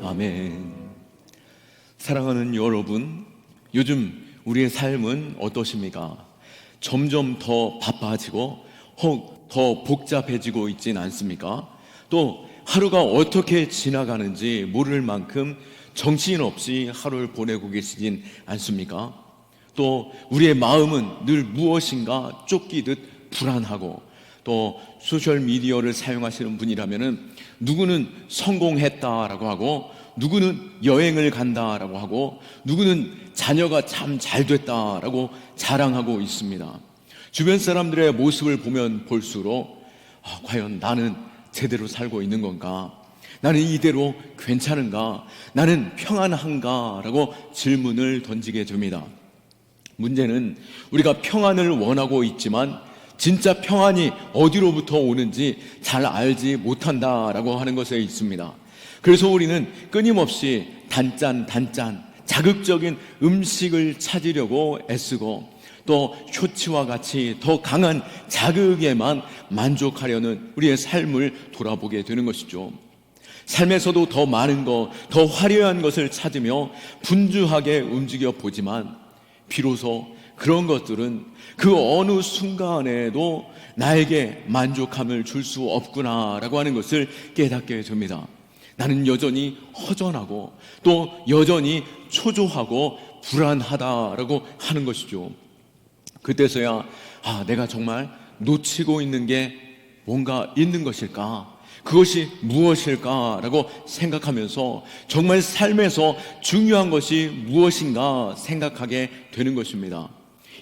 아멘. 사랑하는 여러분, 요즘 우리의 삶은 어떠십니까? 점점 더 바빠지고 혹 더 복잡해지고 있진 않습니까? 또 하루가 어떻게 지나가는지 모를 만큼 정신없이 하루를 보내고 계시진 않습니까? 또 우리의 마음은 늘 무엇인가 쫓기듯 불안하고, 또 소셜미디어를 사용하시는 분이라면은 누구는 성공했다라고 하고, 누구는 여행을 간다라고 하고, 누구는 자녀가 참 잘 됐다라고 자랑하고 있습니다. 주변 사람들의 모습을 보면 볼수록 과연 나는 제대로 살고 있는 건가? 나는 이대로 괜찮은가? 나는 평안한가? 라고 질문을 던지게 됩니다. 문제는 우리가 평안을 원하고 있지만 진짜 평안이 어디로부터 오는지 잘 알지 못한다라고 하는 것에 있습니다. 그래서 우리는 끊임없이 단짠 자극적인 음식을 찾으려고 애쓰고, 또 쇼츠와 같이 더 강한 자극에만 만족하려는 우리의 삶을 돌아보게 되는 것이죠. 삶에서도 더 많은 것, 더 화려한 것을 찾으며 분주하게 움직여 보지만 비로소 그런 것들은 그 어느 순간에도 나에게 만족함을 줄 수 없구나라고 하는 것을 깨닫게 됩니다. 나는 여전히 허전하고 또 여전히 초조하고 불안하다라고 하는 것이죠. 그때서야 내가 정말 놓치고 있는 게 뭔가 있는 것일까? 그것이 무엇일까라고 생각하면서 정말 삶에서 중요한 것이 무엇인가 생각하게 되는 것입니다.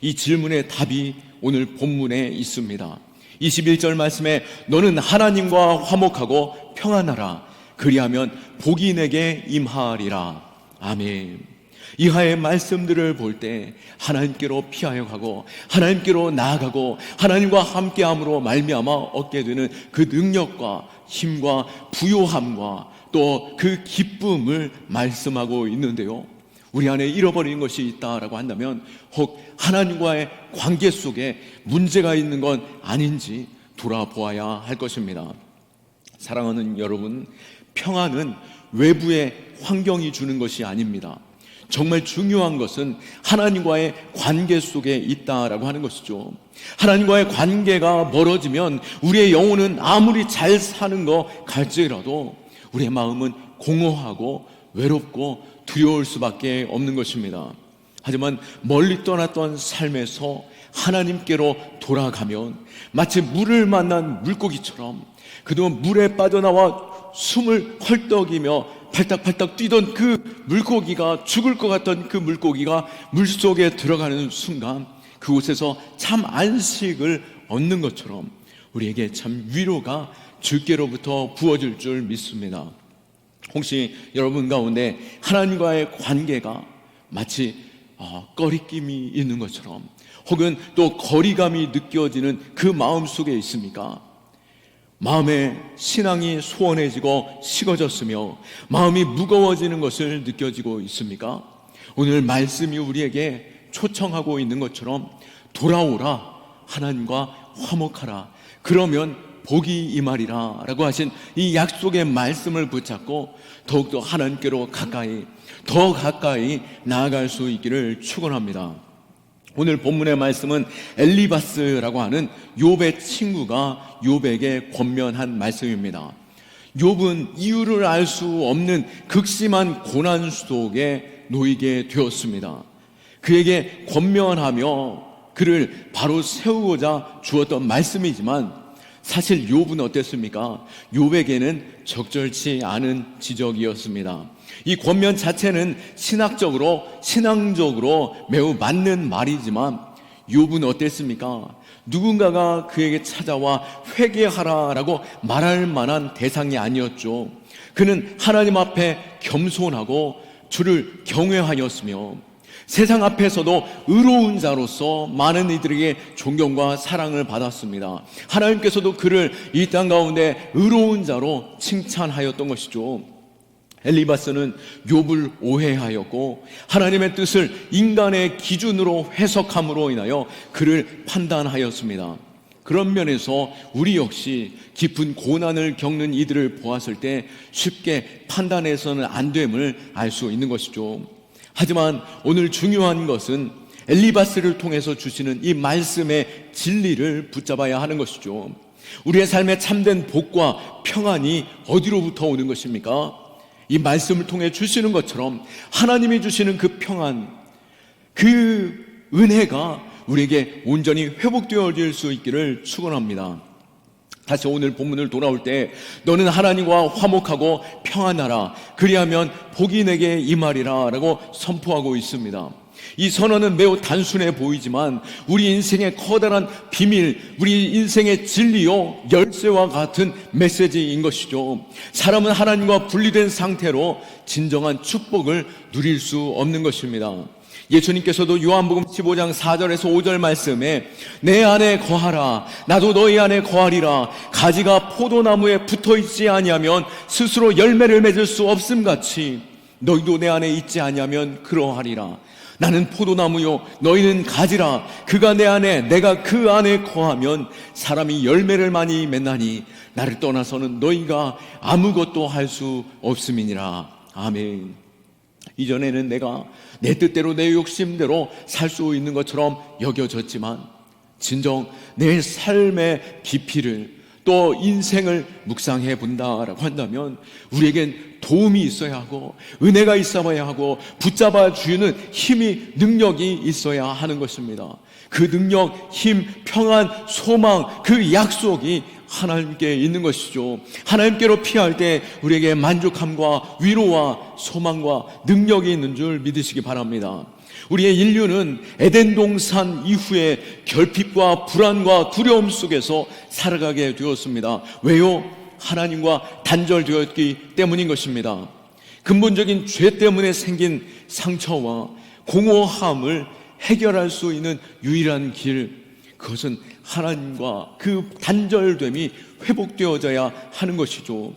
이 질문의 답이 오늘 본문에 있습니다. 21절 말씀에 너는 하나님과 화목하고 평안하라. 그리하면 복이 내게 임하리라. 아멘. 이하의 말씀들을 볼 때 하나님께로 피하여 가고 하나님께로 나아가고 하나님과 함께함으로 말미암아 얻게 되는 그 능력과 힘과 부요함과 또 그 기쁨을 말씀하고 있는데요, 우리 안에 잃어버린 것이 있다라고 한다면 혹 하나님과의 관계 속에 문제가 있는 건 아닌지 돌아보아야 할 것입니다. 사랑하는 여러분, 평안은 외부의 환경이 주는 것이 아닙니다. 정말 중요한 것은 하나님과의 관계 속에 있다라고 하는 것이죠. 하나님과의 관계가 멀어지면 우리의 영혼은 아무리 잘 사는 것 같지라도 우리의 마음은 공허하고 외롭고 두려울 수밖에 없는 것입니다. 하지만 멀리 떠났던 삶에서 하나님께로 돌아가면 마치 물을 만난 물고기처럼 그동안 물에 빠져나와 숨을 헐떡이며 팔딱팔딱 뛰던 그 물고기가, 죽을 것 같던 그 물고기가 물속에 들어가는 순간 그곳에서 참 안식을 얻는 것처럼 우리에게 참 위로가 주께로부터 부어질 줄 믿습니다. 혹시 여러분 가운데 하나님과의 관계가 마치 꺼리낌이 있는 것처럼, 혹은 또 거리감이 느껴지는 그 마음 속에 있습니까? 마음의 신앙이 소원해지고 식어졌으며 마음이 무거워지는 것을 느껴지고 있습니까? 오늘 말씀이 우리에게 초청하고 있는 것처럼 돌아오라, 하나님과 화목하라, 그러면 복이 임하리라 라고 하신 이 약속의 말씀을 붙잡고 더욱더 하나님께로 더 가까이 나아갈 수 있기를 축원합니다. 오늘 본문의 말씀은 엘리바스라고 하는 욥의 친구가 욥에게 권면한 말씀입니다. 욥은 이유를 알 수 없는 극심한 고난 속에 놓이게 되었습니다. 그에게 권면하며 그를 바로 세우고자 주었던 말씀이지만 사실 욥은 어땠습니까? 욥에게는 적절치 않은 지적이었습니다. 이 권면 자체는 신앙적으로 매우 맞는 말이지만 욥은 어땠습니까? 누군가가 그에게 찾아와 회개하라라고 말할 만한 대상이 아니었죠. 그는 하나님 앞에 겸손하고 주를 경외하였으며 세상 앞에서도 의로운 자로서 많은 이들에게 존경과 사랑을 받았습니다. 하나님께서도 그를 이 땅 가운데 의로운 자로 칭찬하였던 것이죠. 엘리바스는 욥을 오해하였고 하나님의 뜻을 인간의 기준으로 해석함으로 인하여 그를 판단하였습니다. 그런 면에서 우리 역시 깊은 고난을 겪는 이들을 보았을 때 쉽게 판단해서는 안 됨을 알 수 있는 것이죠. 하지만 오늘 중요한 것은 엘리바스를 통해서 주시는 이 말씀의 진리를 붙잡아야 하는 것이죠. 우리의 삶에 참된 복과 평안이 어디로부터 오는 것입니까? 이 말씀을 통해 주시는 것처럼 하나님이 주시는 그 평안, 그 은혜가 우리에게 온전히 회복되어질 수 있기를 축원합니다. 다시 오늘 본문을 돌아올 때 너는 하나님과 화목하고 평안하라 그리하면 복이 내게 임하리라 라고 선포하고 있습니다. 이 선언은 매우 단순해 보이지만 우리 인생의 커다란 비밀, 우리 인생의 진리요 열쇠와 같은 메시지인 것이죠. 사람은 하나님과 분리된 상태로 진정한 축복을 누릴 수 없는 것입니다. 예수님께서도 요한복음 15장 4절에서 5절 말씀에 내 안에 거하라 나도 너희 안에 거하리라 가지가 포도나무에 붙어있지 아니하면 스스로 열매를 맺을 수 없음같이 너희도 내 안에 있지 아니하면 그러하리라. 나는 포도나무요 너희는 가지라 그가 내 안에 내가 그 안에 거하면 사람이 열매를 많이 맺나니 나를 떠나서는 너희가 아무것도 할 수 없음이니라. 아멘. 이전에는 내가 내 뜻대로 내 욕심대로 살 수 있는 것처럼 여겨졌지만 진정 내 삶의 깊이를 또 인생을 묵상해 본다라고 한다면 우리에겐 도움이 있어야 하고 은혜가 있어야 하고 붙잡아 주는 힘이 능력이 있어야 하는 것입니다. 그 능력, 힘, 평안, 소망, 그 약속이 하나님께 있는 것이죠. 하나님께로 피할 때 우리에게 만족함과 위로와 소망과 능력이 있는 줄 믿으시기 바랍니다. 우리의 인류는 에덴 동산 이후에 결핍과 불안과 두려움 속에서 살아가게 되었습니다. 왜요? 하나님과 단절되었기 때문인 것입니다. 근본적인 죄 때문에 생긴 상처와 공허함을 해결할 수 있는 유일한 길, 그것은 하나님과 그 단절됨이 회복되어져야 하는 것이죠.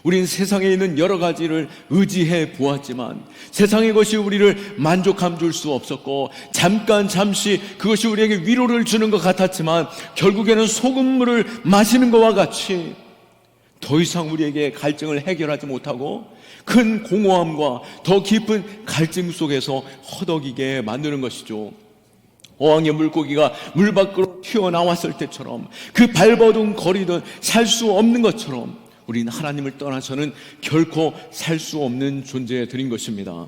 우린 세상에 있는 여러 가지를 의지해 보았지만 세상의 것이 우리를 만족함 줄 수 없었고 잠시 그것이 우리에게 위로를 주는 것 같았지만 결국에는 소금물을 마시는 것과 같이 더 이상 우리에게 갈증을 해결하지 못하고 큰 공허함과 더 깊은 갈증 속에서 허덕이게 만드는 것이죠. 어항의 물고기가 물 밖으로 튀어나왔을 때처럼 그 발버둥 거리던 살 수 없는 것처럼 우리는 하나님을 떠나서는 결코 살 수 없는 존재들인 것입니다.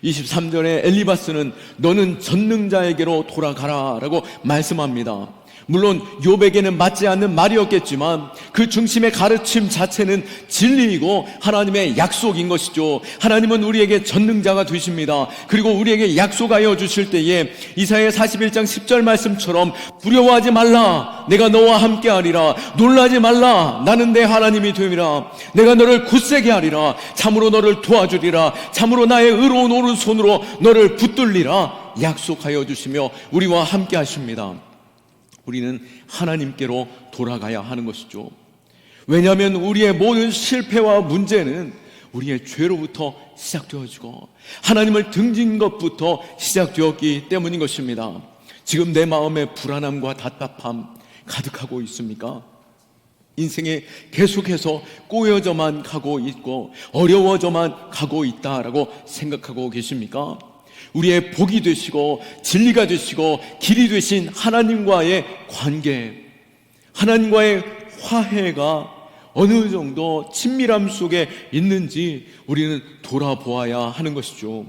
23절에 엘리바스는 너는 전능자에게로 돌아가라 라고 말씀합니다. 물론 욥에게는 맞지 않는 말이었겠지만 그 중심의 가르침 자체는 진리이고 하나님의 약속인 것이죠. 하나님은 우리에게 전능자가 되십니다. 그리고 우리에게 약속하여 주실 때에 이사야 41장 10절 말씀처럼 두려워하지 말라 내가 너와 함께하리라 놀라지 말라 나는 내 하나님이 됨이라 내가 너를 굳세게 하리라 참으로 너를 도와주리라 참으로 나의 의로운 오른손으로 너를 붙들리라 약속하여 주시며 우리와 함께 하십니다. 우리는 하나님께로 돌아가야 하는 것이죠. 왜냐하면 우리의 모든 실패와 문제는 우리의 죄로부터 시작되어지고 하나님을 등진 것부터 시작되었기 때문인 것입니다. 지금 내 마음에 불안함과 답답함 가득하고 있습니까? 인생에 계속해서 꼬여져만 가고 있고 어려워져만 가고 있다라고 생각하고 계십니까? 우리의 복이 되시고 진리가 되시고 길이 되신 하나님과의 관계, 하나님과의 화해가 어느 정도 친밀함 속에 있는지 우리는 돌아보아야 하는 것이죠.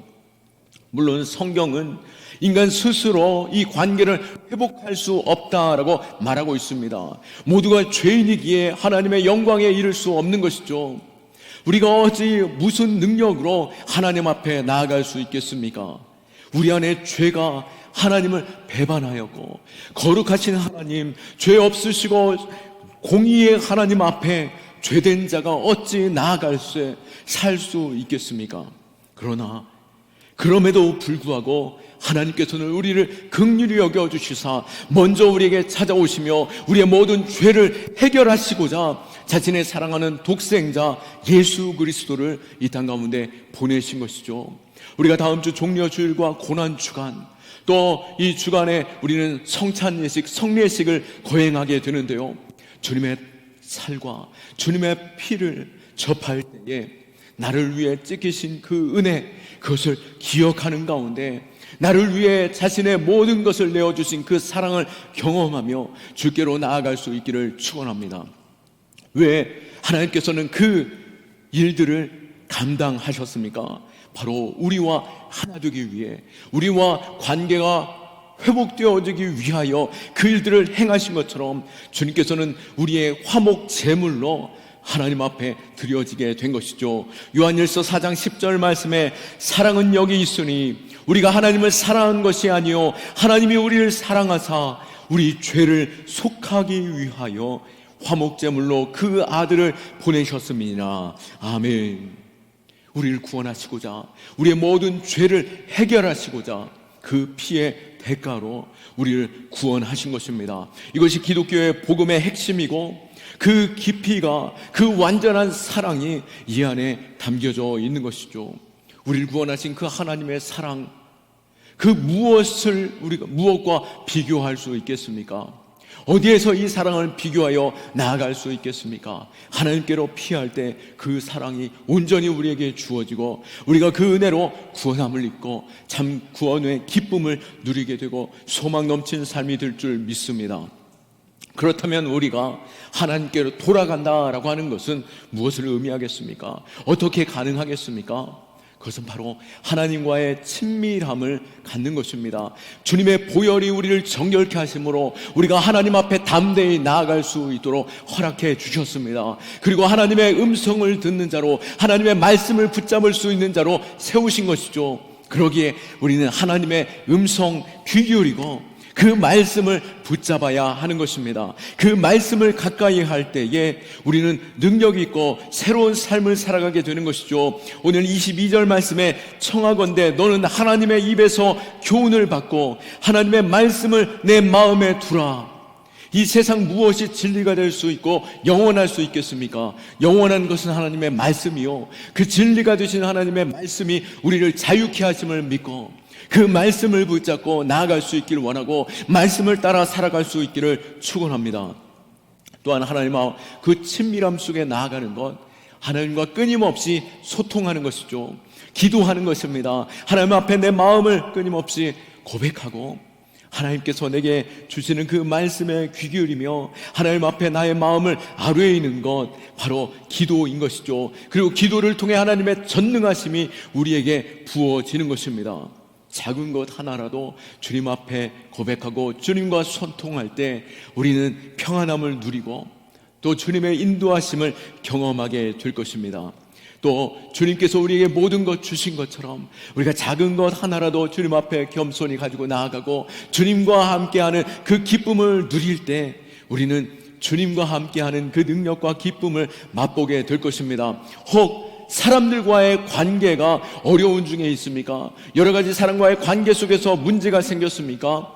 물론 성경은 인간 스스로 이 관계를 회복할 수 없다라고 말하고 있습니다. 모두가 죄인이기에 하나님의 영광에 이를 수 없는 것이죠. 우리가 어찌 무슨 능력으로 하나님 앞에 나아갈 수 있겠습니까? 우리 안에 죄가 하나님을 배반하였고 거룩하신 하나님, 죄 없으시고 공의의 하나님 앞에 죄된 자가 어찌 나아갈 수 살 수 있겠습니까? 그러나 그럼에도 불구하고 하나님께서는 우리를 긍휼히 여겨주시사 먼저 우리에게 찾아오시며 우리의 모든 죄를 해결하시고자 자신의 사랑하는 독생자 예수 그리스도를 이 땅 가운데 보내신 것이죠. 우리가 다음 주 종려주일과 고난주간 또 이 주간에 우리는 성찬 예식, 성례식을 거행하게 되는데요, 주님의 살과 주님의 피를 접할 때에 나를 위해 찢기신 그 은혜, 그것을 기억하는 가운데 나를 위해 자신의 모든 것을 내어주신 그 사랑을 경험하며 주께로 나아갈 수 있기를 축원합니다. 왜 하나님께서는 그 일들을 감당하셨습니까? 바로 우리와 하나 되기 위해, 우리와 관계가 회복되어지기 위하여 그 일들을 행하신 것처럼 주님께서는 우리의 화목 제물로 하나님 앞에 드려지게 된 것이죠. 요한일서 4장 10절 말씀에 사랑은 여기 있으니 우리가 하나님을 사랑한 것이 아니요 하나님이 우리를 사랑하사 우리 죄를 속하기 위하여 화목제물로 그 아들을 보내셨습니다. 아멘. 우리를 구원하시고자, 우리의 모든 죄를 해결하시고자 그 피의 대가로 우리를 구원하신 것입니다. 이것이 기독교의 복음의 핵심이고 그 깊이가, 그 완전한 사랑이 이 안에 담겨져 있는 것이죠. 우리를 구원하신 그 하나님의 사랑, 그 무엇과 비교할 수 있겠습니까? 어디에서 이 사랑을 비교하여 나아갈 수 있겠습니까? 하나님께로 피할 때 그 사랑이 온전히 우리에게 주어지고 우리가 그 은혜로 구원함을 입고 참 구원의 기쁨을 누리게 되고 소망 넘친 삶이 될 줄 믿습니다. 그렇다면 우리가 하나님께로 돌아간다라고 하는 것은 무엇을 의미하겠습니까? 어떻게 가능하겠습니까? 그것은 바로 하나님과의 친밀함을 갖는 것입니다. 주님의 보혈이 우리를 정결케 하심으로 우리가 하나님 앞에 담대히 나아갈 수 있도록 허락해 주셨습니다. 그리고 하나님의 음성을 듣는 자로, 하나님의 말씀을 붙잡을 수 있는 자로 세우신 것이죠. 그러기에 우리는 하나님의 음성 귀 기울이고 그 말씀을 붙잡아야 하는 것입니다. 그 말씀을 가까이 할 때에 우리는 능력이 있고 새로운 삶을 살아가게 되는 것이죠. 오늘 22절 말씀에 청하건대 너는 하나님의 입에서 교훈을 받고 하나님의 말씀을 내 마음에 두라. 이 세상 무엇이 진리가 될 수 있고 영원할 수 있겠습니까? 영원한 것은 하나님의 말씀이요, 그 진리가 되신 하나님의 말씀이 우리를 자유케 하심을 믿고 그 말씀을 붙잡고 나아갈 수 있기를 원하고 말씀을 따라 살아갈 수 있기를 축원합니다. 또한 하나님과 그 친밀함 속에 나아가는 것, 하나님과 끊임없이 소통하는 것이죠. 기도하는 것입니다. 하나님 앞에 내 마음을 끊임없이 고백하고 하나님께서 내게 주시는 그 말씀에 귀 기울이며 하나님 앞에 나의 마음을 아뢰이는 것, 바로 기도인 것이죠. 그리고 기도를 통해 하나님의 전능하심이 우리에게 부어지는 것입니다. 작은 것 하나라도 주님 앞에 고백하고 주님과 소통할 때 우리는 평안함을 누리고 또 주님의 인도하심을 경험하게 될 것입니다. 또 주님께서 우리에게 모든 것 주신 것처럼 우리가 작은 것 하나라도 주님 앞에 겸손히 가지고 나아가고 주님과 함께하는 그 기쁨을 누릴 때 우리는 주님과 함께하는 그 능력과 기쁨을 맛보게 될 것입니다. 혹 사람들과의 관계가 어려운 중에 있습니까? 여러 가지 사람과의 관계 속에서 문제가 생겼습니까?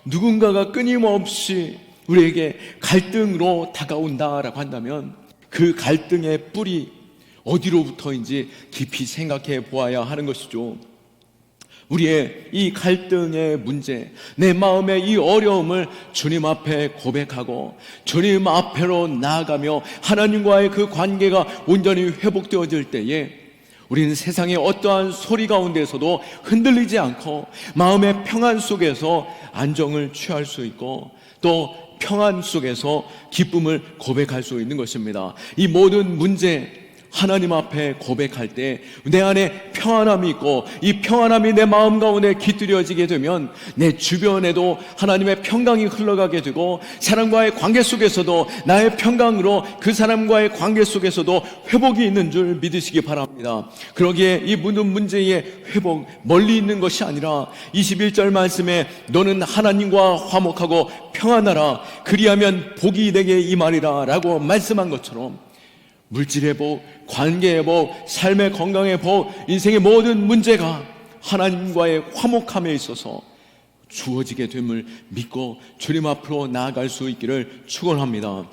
누군가가 끊임없이 우리에게 갈등으로 다가온다라고 한다면 그 갈등의 뿌리 어디로부터인지 깊이 생각해 보아야 하는 것이죠. 우리의 이 갈등의 문제, 내 마음의 이 어려움을 주님 앞에 고백하고 주님 앞으로 나아가며 하나님과의 그 관계가 온전히 회복되어질 때에 우리는 세상의 어떠한 소리 가운데서도 흔들리지 않고 마음의 평안 속에서 안정을 취할 수 있고 또 평안 속에서 기쁨을 고백할 수 있는 것입니다. 이 모든 문제 하나님 앞에 고백할 때 내 안에 평안함이 있고 이 평안함이 내 마음 가운데 깃들여지게 되면 내 주변에도 하나님의 평강이 흘러가게 되고 사람과의 관계 속에서도 나의 평강으로 그 사람과의 관계 속에서도 회복이 있는 줄 믿으시기 바랍니다. 그러기에 이 모든 문제의 회복 멀리 있는 것이 아니라 21절 말씀에 너는 하나님과 화목하고 평안하라 그리하면 복이 내게 임하리라 라고 말씀한 것처럼 물질의 복, 관계의 복, 삶의 건강의 복, 인생의 모든 문제가 하나님과의 화목함에 있어서 주어지게 됨을 믿고 주님 앞으로 나아갈 수 있기를 축원합니다.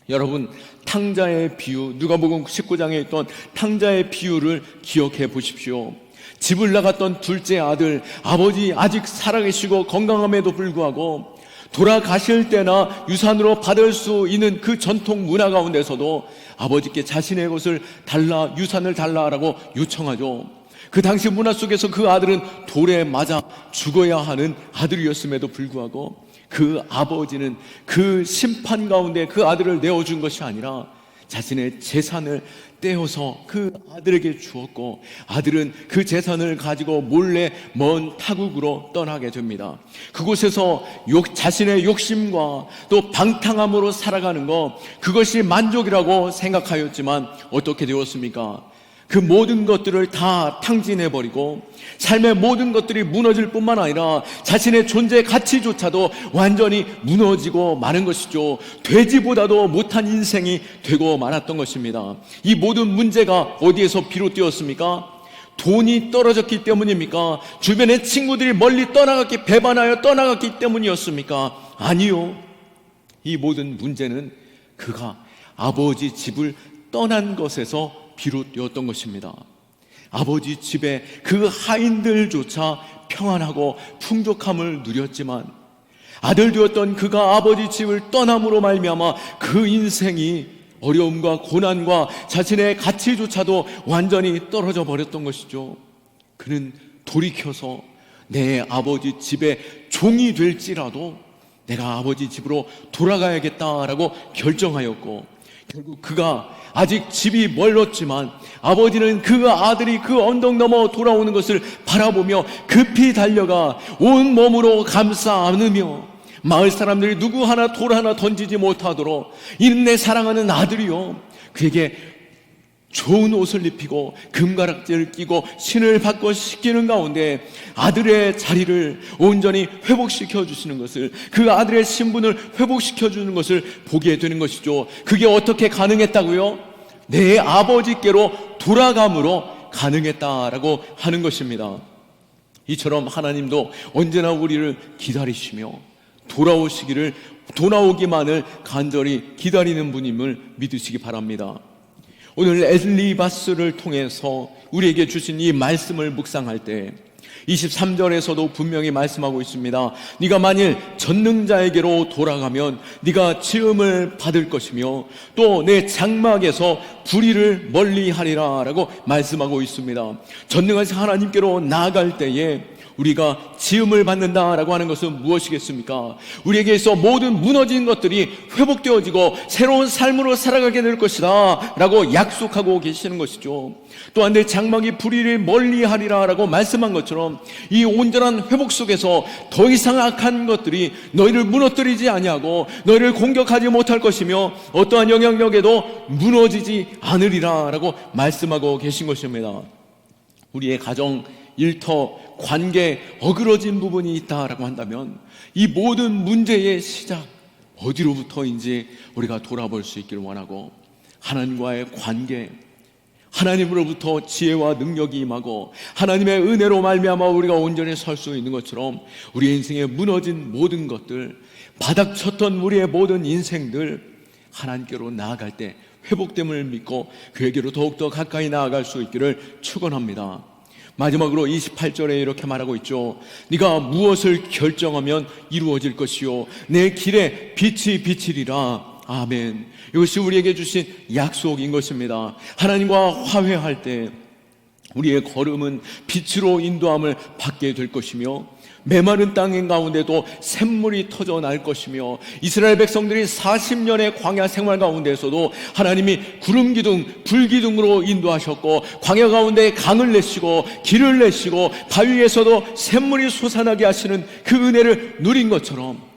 여러분, 탕자의 비유, 누가복음 19장에 있던 탕자의 비유를 기억해 보십시오. 집을 나갔던 둘째 아들, 아버지 아직 살아계시고 건강함에도 불구하고 돌아가실 때나 유산으로 받을 수 있는 그 전통 문화 가운데서도 아버지께 자신의 것을 달라, 유산을 달라라고 요청하죠. 그 당시 문화 속에서 그 아들은 돌에 맞아 죽어야 하는 아들이었음에도 불구하고 그 아버지는 그 심판 가운데 그 아들을 내어준 것이 아니라 자신의 재산을 떼어서 그 아들에게 주었고, 아들은 그 재산을 가지고 몰래 먼 타국으로 떠나게 됩니다. 그곳에서 자신의 욕심과 또 방탕함으로 살아가는 것, 그것이 만족이라고 생각하였지만 어떻게 되었습니까? 그 모든 것들을 다 탕진해버리고 삶의 모든 것들이 무너질 뿐만 아니라 자신의 존재 가치조차도 완전히 무너지고 마는 것이죠. 돼지보다도 못한 인생이 되고 말았던 것입니다. 이 모든 문제가 어디에서 비롯되었습니까? 돈이 떨어졌기 때문입니까? 주변의 친구들이 멀리 떠나갔기, 배반하여 떠나갔기 때문이었습니까? 아니요. 이 모든 문제는 그가 아버지 집을 떠난 것에서 비롯되었던 것입니다. 아버지 집에 그 하인들조차 평안하고 풍족함을 누렸지만 아들 되었던 그가 아버지 집을 떠남으로 말미암아 그 인생이 어려움과 고난과 자신의 가치조차도 완전히 떨어져 버렸던 것이죠. 그는 돌이켜서 내 아버지 집의 종이 될지라도 내가 아버지 집으로 돌아가야겠다라고 결정하였고, 결국 그가 아직 집이 멀었지만 아버지는 그 아들이 그 언덕 넘어 돌아오는 것을 바라보며 급히 달려가 온 몸으로 감싸 안으며 마을 사람들이 누구 하나 돌 하나 던지지 못하도록, 이는 내 사랑하는 아들이요, 그에게 좋은 옷을 입히고 금가락지를 끼고 신을 바꿔 씻기는 가운데 아들의 자리를 온전히 회복시켜 주시는 것을, 그 아들의 신분을 회복시켜 주는 것을 보게 되는 것이죠. 그게 어떻게 가능했다고요? 내 아버지께로 돌아감으로 가능했다라고 하는 것입니다. 이처럼 하나님도 언제나 우리를 기다리시며 돌아오기만을 간절히 기다리는 분임을 믿으시기 바랍니다. 오늘 엘리바스를 통해서 우리에게 주신 이 말씀을 묵상할 때 23절에서도 분명히 말씀하고 있습니다. 네가 만일 전능자에게로 돌아가면 네가 지음을 받을 것이며 또 내 장막에서 불의를 멀리하리라 라고 말씀하고 있습니다. 전능하신 하나님께로 나아갈 때에 우리가 지음을 받는다라고 하는 것은 무엇이겠습니까? 우리에게서 모든 무너진 것들이 회복되어지고 새로운 삶으로 살아가게 될 것이다 라고 약속하고 계시는 것이죠. 또한 내 장막이 불의를 멀리하리라 라고 말씀한 것처럼 이 온전한 회복 속에서 더 이상 악한 것들이 너희를 무너뜨리지 아니하고 너희를 공격하지 못할 것이며 어떠한 영향력에도 무너지지 않으리라 라고 말씀하고 계신 것입니다. 우리의 가정, 일터, 관계 어그러진 부분이 있다라고 한다면 이 모든 문제의 시작 어디로부터인지 우리가 돌아볼 수 있기를 원하고, 하나님과의 관계, 하나님으로부터 지혜와 능력이 임하고 하나님의 은혜로 말미암아 우리가 온전히 설 수 있는 것처럼 우리의 인생에 무너진 모든 것들, 바닥쳤던 우리의 모든 인생들 하나님께로 나아갈 때 회복됨을 믿고 그에게로 더욱더 가까이 나아갈 수 있기를 축원합니다. 마지막으로 28절에 이렇게 말하고 있죠. 네가 무엇을 결정하면 이루어질 것이요 내 길에 빛이 비치리라. 아멘. 이것이 우리에게 주신 약속인 것입니다. 하나님과 화해할 때 우리의 걸음은 빛으로 인도함을 받게 될 것이며 메마른 땅 가운데도 샘물이 터져 날 것이며 이스라엘 백성들이 40년의 광야 생활 가운데에서도 하나님이 구름 기둥, 불 기둥으로 인도하셨고 광야 가운데 강을 내시고 길을 내시고 바위에서도 샘물이 솟아나게 하시는 그 은혜를 누린 것처럼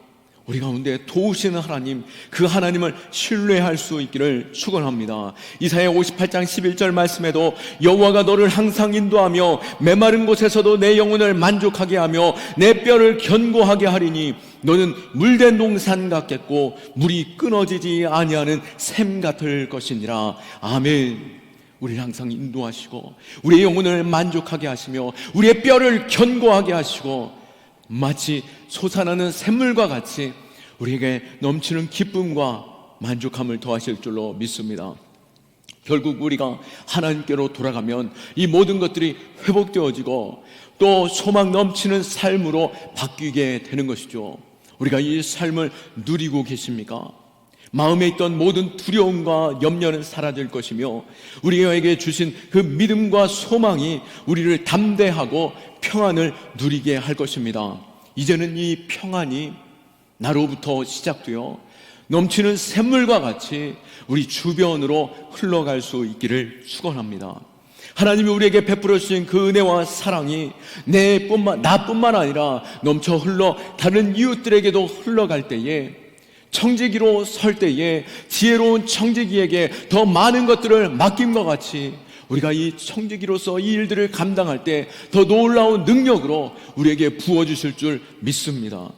우리 가운데 도우시는 하나님, 그 하나님을 신뢰할 수 있기를 축원합니다. 이사야 58장 11절 말씀에도 여호와가 너를 항상 인도하며 메마른 곳에서도 내 영혼을 만족하게 하며 내 뼈를 견고하게 하리니 너는 물된 동산 같겠고 물이 끊어지지 아니하는 샘 같을 것이니라. 아멘. 우리를 항상 인도하시고 우리의 영혼을 만족하게 하시며 우리의 뼈를 견고하게 하시고 마치 솟아나는 샘물과 같이 우리에게 넘치는 기쁨과 만족함을 더하실 줄로 믿습니다. 결국 우리가 하나님께로 돌아가면 이 모든 것들이 회복되어지고 또 소망 넘치는 삶으로 바뀌게 되는 것이죠. 우리가 이 삶을 누리고 계십니까? 마음에 있던 모든 두려움과 염려는 사라질 것이며 우리에게 주신 그 믿음과 소망이 우리를 담대하고 평안을 누리게 할 것입니다. 이제는 이 평안이 나로부터 시작되어 넘치는 샘물과 같이 우리 주변으로 흘러갈 수 있기를 축원합니다. 하나님이 우리에게 베풀어 주신 그 은혜와 사랑이 나뿐만 아니라 넘쳐 흘러 다른 이웃들에게도 흘러갈 때에, 청지기로 설 때에 지혜로운 청지기에게 더 많은 것들을 맡김과 같이 우리가 이 청지기로서 이 일들을 감당할 때 더 놀라운 능력으로 우리에게 부어주실 줄 믿습니다.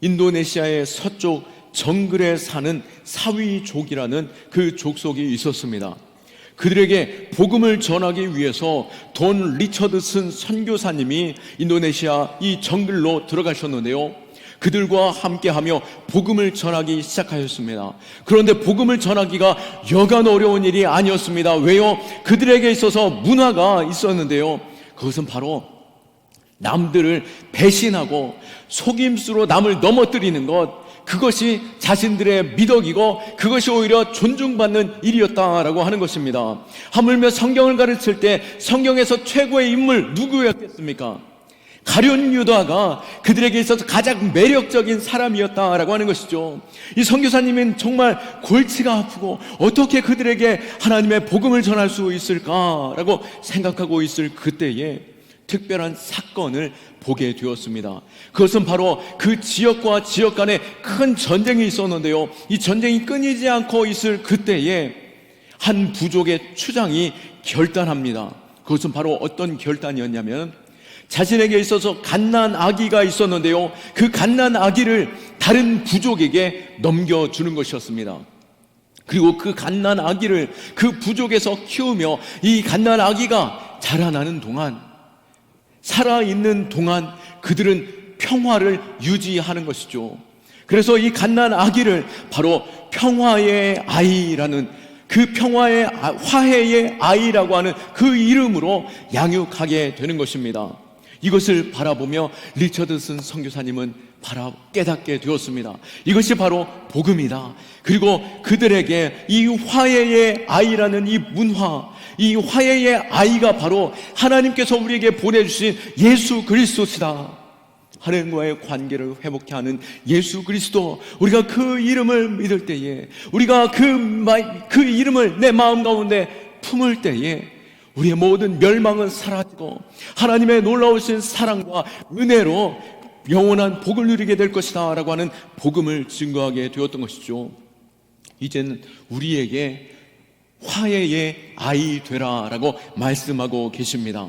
인도네시아의 서쪽 정글에 사는 사위족이라는 그 족속이 있었습니다. 그들에게 복음을 전하기 위해서 돈 리처드슨 선교사님이 인도네시아 이 정글로 들어가셨는데요, 그들과 함께하며 복음을 전하기 시작하였습니다. 그런데 복음을 전하기가 여간 어려운 일이 아니었습니다. 왜요? 그들에게 있어서 문화가 있었는데요, 그것은 바로 남들을 배신하고 속임수로 남을 넘어뜨리는 것, 그것이 자신들의 미덕이고 그것이 오히려 존중받는 일이었다라고 하는 것입니다. 하물며 성경을 가르칠 때 성경에서 최고의 인물 누구였겠습니까? 가룟 유다가 그들에게 있어서 가장 매력적인 사람이었다라고 하는 것이죠. 이 선교사님은 정말 골치가 아프고 어떻게 그들에게 하나님의 복음을 전할 수 있을까라고 생각하고 있을 그때에 특별한 사건을 보게 되었습니다. 그것은 바로 그 지역과 지역 간에 큰 전쟁이 있었는데요, 이 전쟁이 끊이지 않고 있을 그때에 한 부족의 추장이 결단합니다. 그것은 바로 어떤 결단이었냐면, 자신에게 있어서 갓난 아기가 있었는데요, 그 갓난 아기를 다른 부족에게 넘겨주는 것이었습니다. 그리고 그 갓난 아기를 그 부족에서 키우며 이 갓난 아기가 자라나는 동안, 살아있는 동안 그들은 평화를 유지하는 것이죠. 그래서 이 갓난 아기를 바로 평화의 아이라는, 그 평화의 화해의 아이라고 하는 그 이름으로 양육하게 되는 것입니다. 이것을 바라보며 리처드슨 선교사님은 깨닫게 되었습니다. 이것이 바로 복음이다. 그리고 그들에게 이 화해의 아이라는 이 문화, 이 화해의 아이가 바로 하나님께서 우리에게 보내주신 예수 그리스도시다. 하나님과의 관계를 회복케 하는 예수 그리스도, 우리가 그 이름을 믿을 때에, 우리가 그 이름을 내 마음 가운데 품을 때에 우리의 모든 멸망은 사라지고 하나님의 놀라우신 사랑과 은혜로 영원한 복을 누리게 될 것이다 라고 하는 복음을 증거하게 되었던 것이죠. 이제는 우리에게 화해의 아이 되라 라고 말씀하고 계십니다.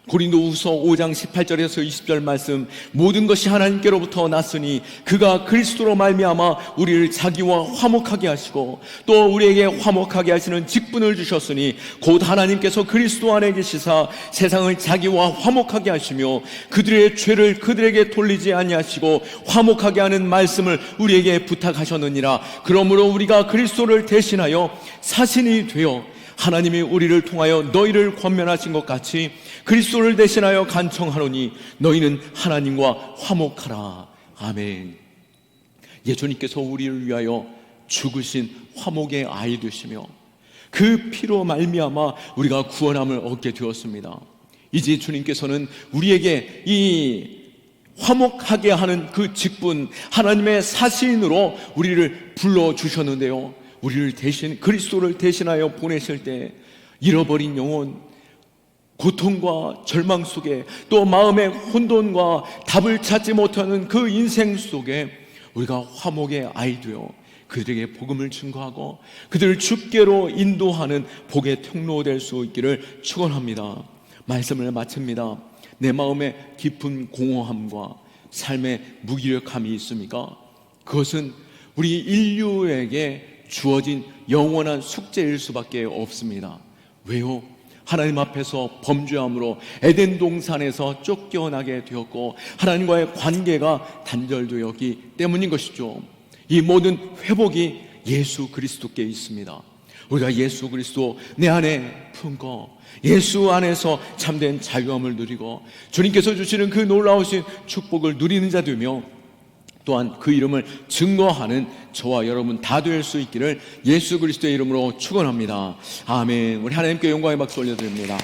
고린도후서 5장 18절에서 20절 말씀, 모든 것이 하나님께로부터 났으니 그가 그리스도로 말미암아 우리를 자기와 화목하게 하시고 또 우리에게 화목하게 하시는 직분을 주셨으니 곧 하나님께서 그리스도 안에 계시사 세상을 자기와 화목하게 하시며 그들의 죄를 그들에게 돌리지 아니하시고 화목하게 하는 말씀을 우리에게 부탁하셨느니라. 그러므로 우리가 그리스도를 대신하여 사신이 되어 하나님이 우리를 통하여 너희를 권면하신 것 같이 그리스도를 대신하여 간청하노니 너희는 하나님과 화목하라. 아멘. 예수님께서 우리를 위하여 죽으신 화목의 아이 되시며 그 피로 말미암아 우리가 구원함을 얻게 되었습니다. 이제 주님께서는 우리에게 이 화목하게 하는 그 직분, 하나님의 사신으로 우리를 불러주셨는데요, 우리를 대신, 그리스도를 대신하여 보내실 때 잃어버린 영혼, 고통과 절망 속에, 또 마음의 혼돈과 답을 찾지 못하는 그 인생 속에 우리가 화목의 아이 되어 그들에게 복음을 증거하고 그들을 주께로 인도하는 복의 통로 될 수 있기를 축원합니다. 말씀을 마칩니다. 내 마음에 깊은 공허함과 삶의 무기력함이 있습니까? 그것은 우리 인류에게 주어진 영원한 숙제일 수밖에 없습니다. 왜요? 하나님 앞에서 범죄함으로 에덴 동산에서 쫓겨나게 되었고 하나님과의 관계가 단절되었기 때문인 것이죠. 이 모든 회복이 예수 그리스도께 있습니다. 우리가 예수 그리스도 내 안에 품고 예수 안에서 참된 자유함을 누리고 주님께서 주시는 그 놀라우신 축복을 누리는 자 되며 또한 그 이름을 증거하는 저와 여러분 다 될 수 있기를 예수 그리스도의 이름으로 축원합니다. 아멘. 우리 하나님께 영광의 박수 올려드립니다.